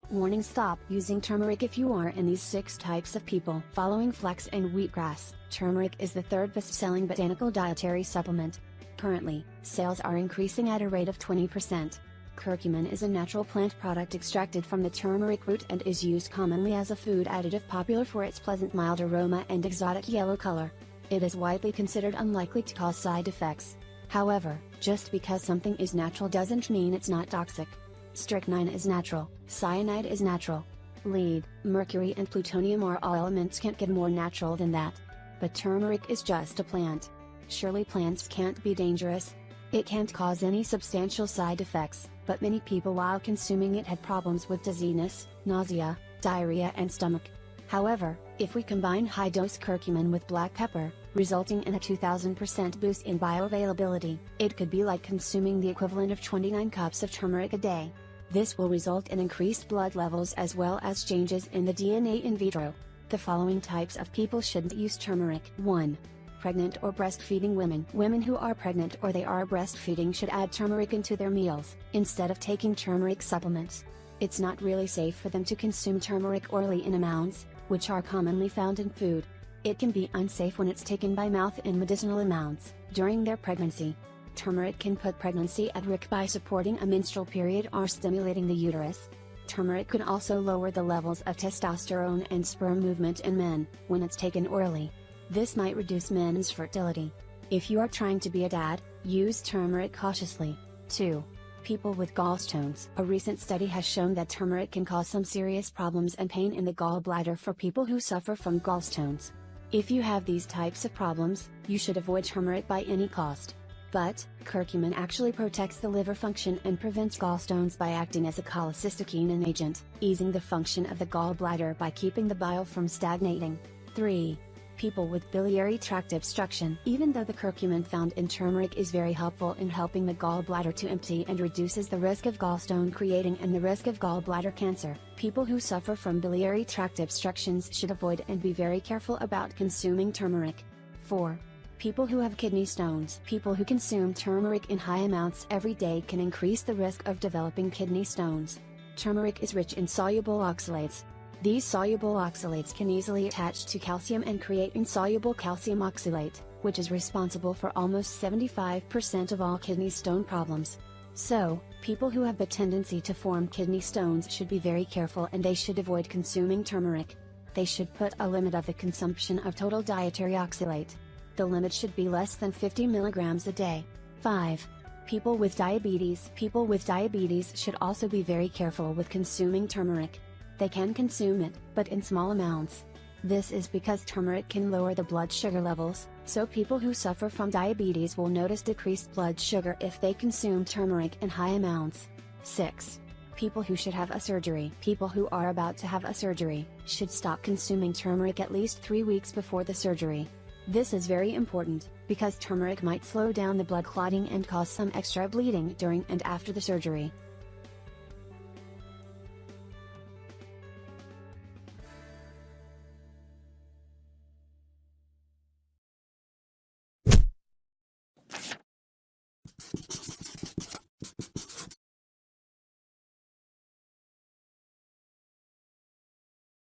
Warning: stop using turmeric if you are in these 6 types of people. Following flax and wheatgrass, turmeric is the 3rd best-selling botanical dietary supplement. Currently, sales are increasing at a rate of 20%. Curcumin is a natural plant product extracted from the turmeric root and is used commonly as a food additive, popular for its pleasant mild aroma and exotic yellow color. It is widely considered unlikely to cause side effects. However, just because something is natural doesn't mean it's not toxic. Strychnine is natural, cyanide is natural. Lead, mercury and plutonium are all elements can't get more natural than that. But turmeric is just a plant. Surely plants can't be dangerous? It can't cause any substantial side effects, but many people while consuming it had problems with dizziness, nausea, diarrhea and stomach. However, if we combine high-dose curcumin with black pepper, resulting in a 2000% boost in bioavailability, it could be like consuming the equivalent of 29 cups of turmeric a day. This will result in increased blood levels as well as changes in the DNA in vitro. The following types of people shouldn't use turmeric. 1. Pregnant or breastfeeding women. Women who are pregnant or they are breastfeeding should add turmeric into their meals, instead of taking turmeric supplements. It's not really safe for them to consume turmeric orally in amounts, which are commonly found in food. It can be unsafe when it's taken by mouth in medicinal amounts, during their pregnancy. Turmeric can put pregnancy at risk by supporting a menstrual period or stimulating the uterus. Turmeric can also lower the levels of testosterone and sperm movement in men, when it's taken orally. This might reduce men's fertility. If you are trying to be a dad, use turmeric cautiously. 2. People with gallstones. A recent study has shown that turmeric can cause some serious problems and pain in the gallbladder for people who suffer from gallstones. If you have these types of problems, you should avoid turmeric by any cost. But, curcumin actually protects the liver function and prevents gallstones by acting as a cholecystokinin agent, easing the function of the gallbladder by keeping the bile from stagnating. 3. People with biliary tract obstruction. Even though the curcumin found in turmeric is very helpful in helping the gallbladder to empty and reduces the risk of gallstone creating and the risk of gallbladder cancer, people who suffer from biliary tract obstructions should avoid and be very careful about consuming turmeric. 4. People who have kidney stones. People who consume turmeric in high amounts every day can increase the risk of developing kidney stones. Turmeric is rich in soluble oxalates. These soluble oxalates can easily attach to calcium and create insoluble calcium oxalate, which is responsible for almost 75% of all kidney stone problems. So, people who have the tendency to form kidney stones should be very careful and they should avoid consuming turmeric. They should put a limit of the consumption of total dietary oxalate. The limit should be less than 50 mg a day. 5. People with diabetes. People with diabetes should also be very careful with consuming turmeric. They can consume it, but in small amounts. This is because turmeric can lower the blood sugar levels, so people who suffer from diabetes will notice decreased blood sugar if they consume turmeric in high amounts. 6. People who should have a surgery. People who are about to have a surgery should stop consuming turmeric at least 3 weeks before the surgery. This is very important, because turmeric might slow down the blood clotting and cause some extra bleeding during and after the surgery.